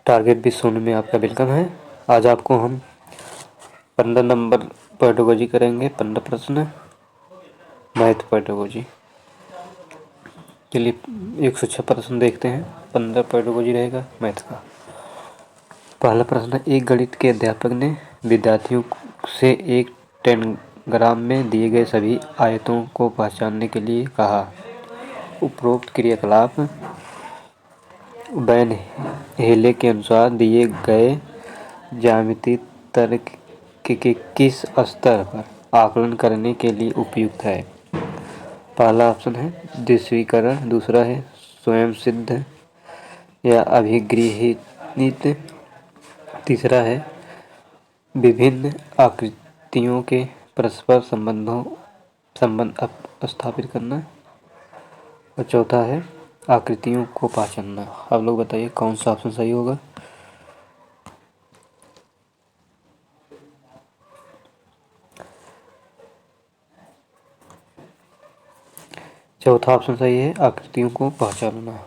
Target 20 में आपका welcome है। आज आपको हम 15 नंबर पेडागोजी करेंगे। 15 प्रश्न मैथ पेडागोजी के लिए 106 प्रश्न देखते हैं। 15 पेडागोजी रहेगा मैथ का। पहला प्रश्न, एक गणित के अध्यापक ने विद्यार्थियों से एक टेंग्राम में दिए गए सभी आयतों को पहचानने के लिए कहा। उपरोक्त क्रियाकलाप वैन हेले के अनुसार दिए गए ज्यामितीय तर्क के किस स्तर पर आकलन करने के लिए उपयुक्त है। पहला ऑप्शन है दृश्यीकरण, दूसरा है स्वयं सिद्ध या अभिगृहित, तीसरा है विभिन्न आकृतियों के परस्पर संबंध स्थापित करना और चौथा है आकृतियों को पहचानना। आप लोग बताइए कौन सा ऑप्शन सही होगा। चौथा ऑप्शन सही है, आकृतियों को पहचानना।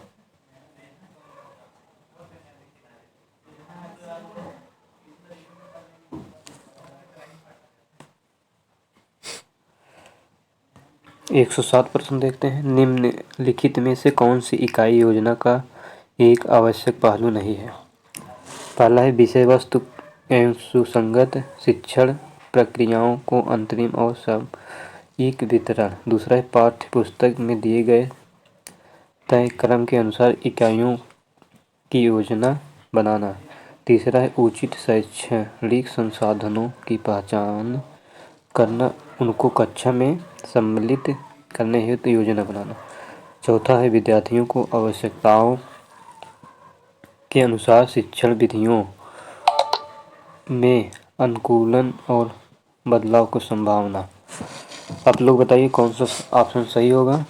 एक 107 प्रश्न देखते हैं। निम्नलिखित में से कौन सी इकाई योजना का एक आवश्यक पहलू नहीं है। पहला है विषय वस्तु एवं सुसंगत शिक्षण प्रक्रियाओं को अंतरिम और सामयिक वितरण। दूसरा है पाठ्य पुस्तक में दिए गए तय क्रम के अनुसार इकाइयों की योजना बनाना। तीसरा है उचित शैक्षणिक संसाधनों की पहचान करना, उनको कक्षा में सम्मिलित करने हेतु योजना बनाना। चौथा है विद्यार्थियों को आवश्यकताओं के अनुसार शिक्षण विधियों में अनुकूलन और बदलाव को संभावना। आप लोग बताइए कौन सा ऑप्शन सही होगा।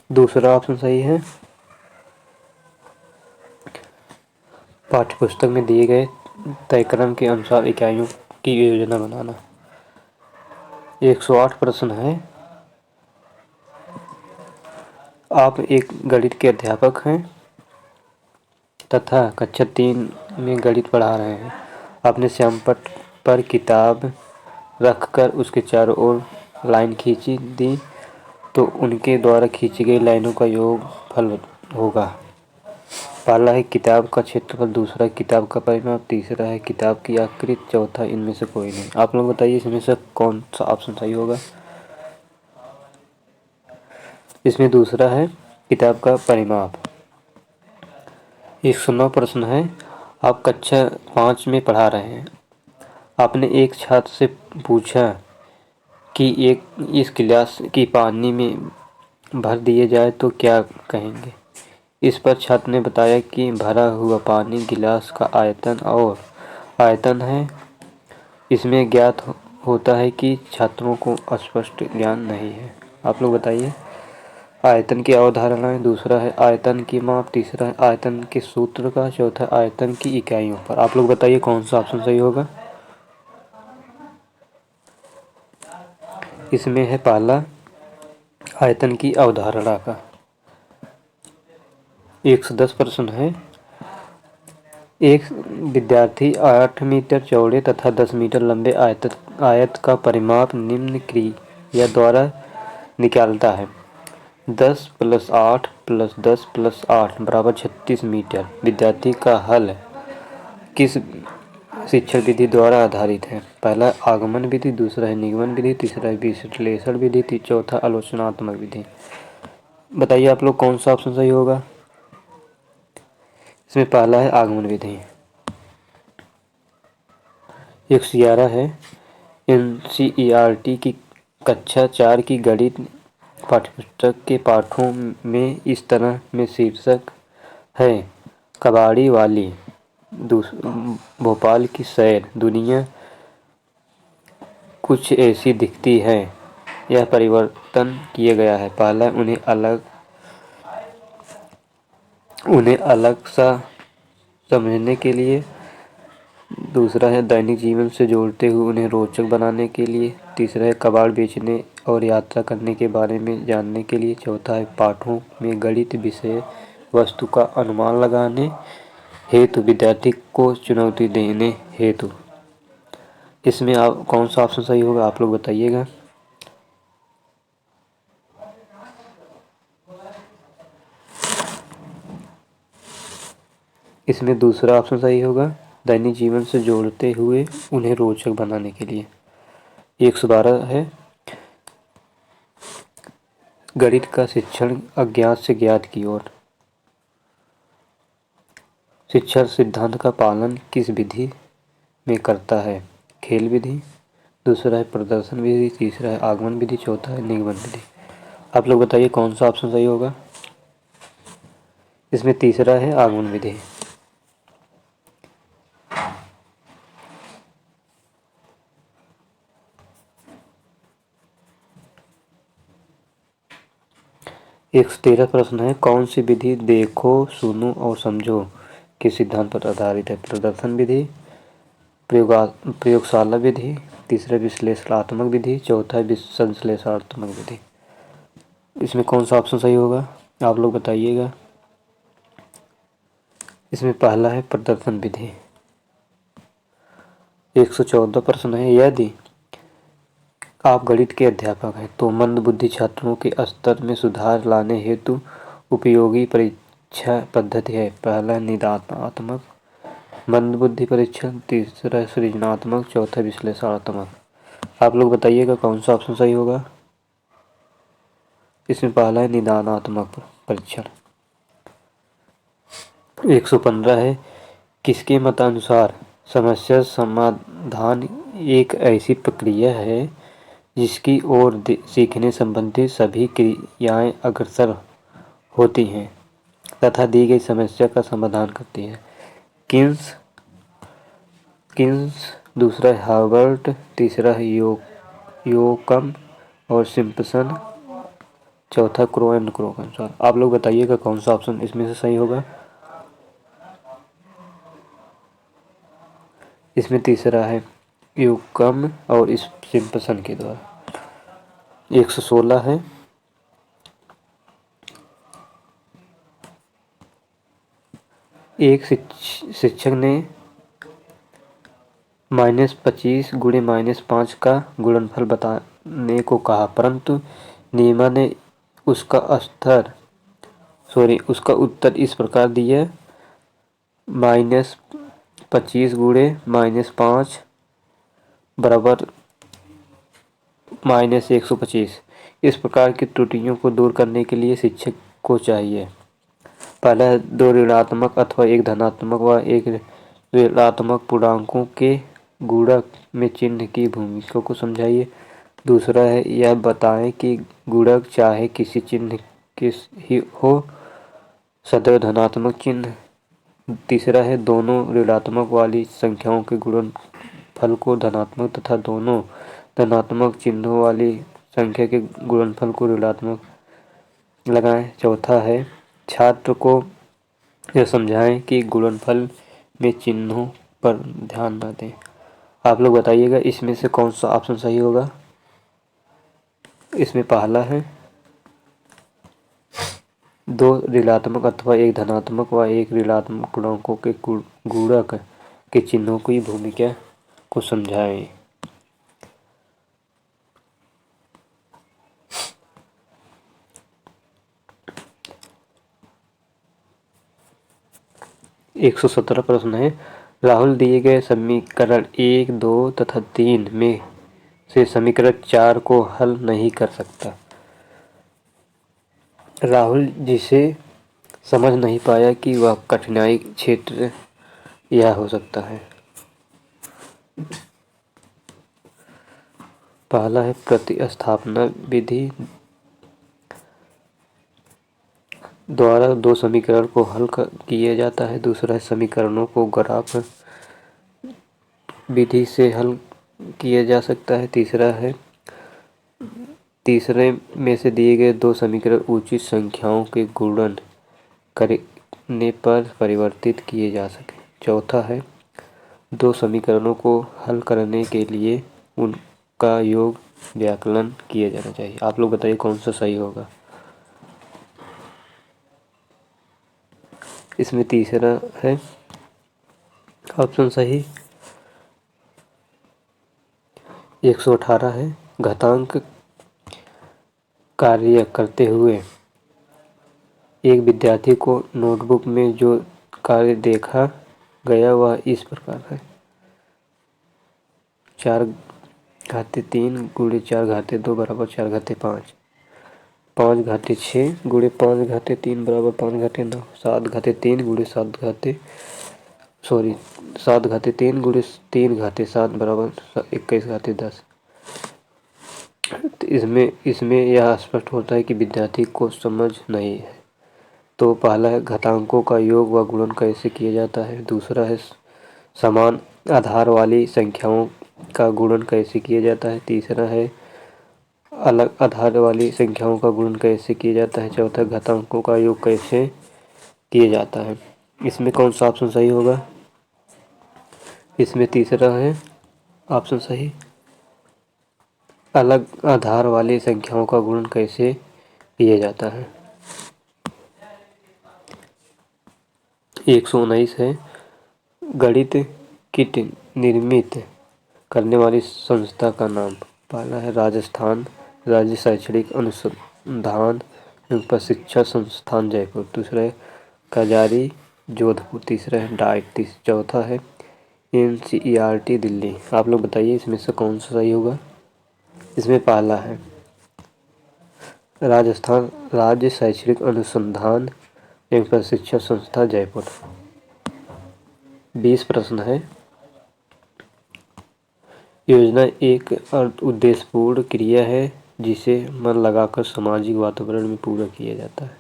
दूसरा ऑप्शन सही है, पाठ्यपुस्तक में दिए गए तय क्रम के अनुसार इकाइयों की योजना बनाना। 108 प्रश्न है। आप एक गणित के अध्यापक हैं तथा कक्षा 3 में गणित पढ़ा रहे हैं। आपने श्यामपट्ट पर किताब रखकर उसके चारों ओर लाइन खींची दी तो उनके द्वारा खींची गई लाइनों का योगफल होगा। पहला है किताब का क्षेत्रफल, दूसरा किताब का परिमाप, तीसरा है किताब की आकृति, चौथा इनमें से कोई नहीं। आप लोग बताइए इसमें से कौन सा ऑप्शन सही होगा। इसमें दूसरा है किताब का परिमाप। 109 प्रश्न है। आप कक्षा 5 में पढ़ा रहे हैं। आपने एक छात्र से पूछा कि इस गिलास की पानी में भर दिए जाए तो क्या कहेंगे। इस पर छात्र ने बताया कि भरा हुआ पानी गिलास का आयतन है। इसमें ज्ञात होता है कि छात्रों को स्पष्ट ज्ञान नहीं है। आप लोग बताइए। आयतन की अवधारणाएं, दूसरा है आयतन की माप, तीसरा है आयतन के सूत्र का, चौथा आयतन की इकाइयों पर। आप लोग बताइए कौन सा ऑप्शन सही होगा। इसमें है पहला आयतन की अवधारणा का। 110 प्रश्न है। एक विद्यार्थी 8 मीटर चौड़े तथा 10 मीटर लंबे आयत का परिमाप निम्न क्रिया द्वारा निकालता है। 10 + 8 + 10 + 8 = 36 मीटर। विद्यार्थी का हल किस शिक्षण विधि द्वारा आधारित है। पहला आगमन विधि, दूसरा है निगमन विधि, तीसरा है विश्लेषण विधि, चौथा आलोचनात्मक विधि। बताइए आप लोग कौन सा ऑप्शन सही होगा। इसमें पहला है आगमन विधि। 111 है। NCERT की कक्षा 4 की गणित पाठ्यपुस्तक के पाठों में इस तरह में शीर्षक है कबाड़ी वाली, भोपाल की सैर, दुनिया कुछ ऐसी दिखती है। यह परिवर्तन किया गया है। पहला उन्हें अलग सा समझने के लिए दूसरा है दैनिक जीवन से जोड़ते हुए उन्हें रोचक बनाने के लिए। तीसरा है कबाड़ बेचने और यात्रा करने के बारे में जानने के लिए। चौथा है पाठों में गणित विषय वस्तु का अनुमान लगाने हेतु विद्यार्थी को चुनौती देने हेतु। इसमें आप कौन सा ऑप्शन सही होगा आप लोग बताइएगा। इसमें दूसरा ऑप्शन सही होगा, दैनिक जीवन से जोड़ते हुए उन्हें रोचक बनाने के लिए। 112 है गणित का शिक्षण अज्ञात से ज्ञात की ओर। शिक्षण सिद्धांत का पालन किस विधि में करता है? खेल विधि। दूसरा है प्रदर्शन विधि। तीसरा है आगमन विधि। चौथा है निगमन विधि। आप लोग बताइए कौन सा ऑप्शन सही होगा। इसमें तीसरा है आगमन विधि। एक 13 प्रश्न है कौन सी विधि देखो सुनो और समझो के सिद्धांत पर आधारित है? प्रदर्शन विधि, प्रयोगशाला विधि, तीसरा विश्लेषणात्मक विधि, चौथा संश्लेषणात्मक विधि। इसमें कौन सा ऑप्शन सही होगा आप लोग बताइएगा। इसमें पहला है प्रदर्शन विधि। 114 प्रश्न है यदि आप गणित के अध्यापक हैं तो मंदबुद्धि छात्रों के स्तर में सुधार लाने हेतु उपयोगी परीक्षा पद्धति है। पहला निदानात्मक मंदबुद्धि परीक्षण, तीसरा सृजनात्मक, चौथा विश्लेषणात्मक। आप लोग बताइएगा कौन सा ऑप्शन सही होगा। इसमें पहला है निदानात्मक परीक्षण। 115 है किसके मतानुसार समस्या समाधान एक ऐसी प्रक्रिया है जिसकी ओर सीखने संबंधी सभी क्रियाएं अग्रसर होती हैं तथा दी गई समस्या का समाधान करती है? किन्स, दूसरा है हार्वर्ड, तीसरा है योकम और सिम्पसन, चौथा क्रो एंड क्रो के अनुसार। आप लोग बताइएगा कौन सा ऑप्शन इसमें से सही होगा। इसमें तीसरा है योकम और सिम्पसन के द्वारा। 116 है एक शिक्षक ने -25 गुणे -5 का गुणनफल बताने को कहा परंतु नीमा ने उसका उत्तर इस प्रकार दिया -25 गुणे -5 बराबर -125। इस प्रकार की त्रुटियों को दूर करने के लिए शिक्षक को चाहिए पहला है 2 ऋणात्मक अथवा एक धनात्मक व एक ऋणात्मक पूर्णांकों के गुणक में चिन्ह की भूमिका को समझाइए। दूसरा है यह बताएं कि गुणक चाहे किसी चिन्ह के ही हो सदैव धनात्मक चिन्ह। तीसरा है दोनों ऋणात्मक वाली संख्याओं के गुणनफल को धनात्मक तथा दोनों धनात्मक चिन्हों वाली संख्या के गुणनफल को ऋणात्मक लगाएं। चौथा है छात्र को यह समझाएं कि गुणनफल में चिन्हों पर ध्यान न दें। आप लोग बताइएगा इसमें से कौन सा ऑप्शन सही होगा। इसमें पहला है 2 ऋणात्मक अथवा एक धनात्मक व एक ऋणात्मक पूर्णांकों के गुणक के चिन्हों की भूमिका को समझाएं। – 117 प्रश्न है राहुल दिए गए समीकरण 1, 2 तथा 3 में से समीकरण 4 को हल नहीं कर सकता। राहुल जिसे समझ नहीं पाया कि वह कठिनाई क्षेत्र यह हो सकता है। पहला है प्रतिस्थापन विधि द्वारा 2 समीकरण को हल किया जाता है। दूसरा है समीकरणों को ग्राफ विधि से हल किया जा सकता है। तीसरे में से दिए गए 2 समीकरण उचित संख्याओं के गुणन करने पर परिवर्तित किए जा सके। चौथा है दो समीकरणों को हल करने के लिए उनका योग व्याकलन किया जाना चाहिए। आप लोग बताइए कौन सा सही होगा। इसमें तीसरा है ऑप्शन सही 118 है। घातांक कार्य करते हुए एक विद्यार्थी को नोटबुक में जो कार्य देखा गया वह इस प्रकार है। 4/3 गुणे 4/2 बराबर 4/5, 5/6 गुणे 5/3 बराबर 5/9, 7/3 गुणे 7/3 गुणे 3/7 बराबर 21/10। तो इसमें यह स्पष्ट होता है कि विद्यार्थी को समझ नहीं है। तो पहला है घातांकों का योग व गुणन कैसे किया जाता है। दूसरा है समान आधार वाली संख्याओं का गुणन कैसे किया जाता है। तीसरा है अलग आधार वाली संख्याओं का गुणन कैसे किया जाता है। चौथा घातांकों का योग कैसे किया जाता है। इसमें कौन सा ऑप्शन सही होगा। इसमें तीसरा है ऑप्शन सही, अलग आधार वाली संख्याओं का गुणन कैसे किया जाता है। 119 है। गणित किट निर्मित करने वाली संस्था का नाम। पहला है राजस्थान राज्य शैक्षणिक अनुसंधान एवं प्रशिक्षण संस्थान जयपुर। दूसरा है कजारी जोधपुर। तीसरा है डाइट। चौथा है NCERT दिल्ली। आप लोग बताइए इसमें से कौन सा सही होगा। इसमें पहला है राजस्थान राज्य शैक्षणिक अनुसंधान एवं प्रशिक्षण संस्था जयपुर। 20 प्रश्न है। योजना एक उद्देश्यपूर्ण क्रिया है जिसे मन लगाकर सामाजिक वातावरण में पूरा किया जाता है।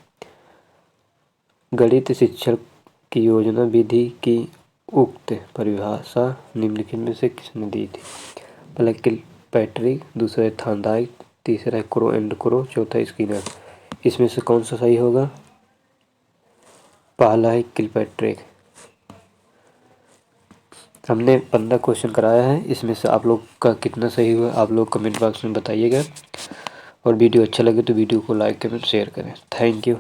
गणित शिक्षण की योजना विधि की उक्त परिभाषा निम्नलिखित में से किसने दी थी। पहला किलपैट्रिक, दूसरा है थॉर्नडाइक, तीसरा है क्रो एंड क्रो, चौथा स्किनर। इसमें से कौन सा सही होगा। पहला है किलपैट्रिक। हमने 15 क्वेश्चन कराया है। इसमें से आप लोग का कितना सही हुआ आप लोग कमेंट बॉक्स में बताइएगा। और वीडियो अच्छा लगे तो वीडियो को लाइक करें शेयर करें। Thank you.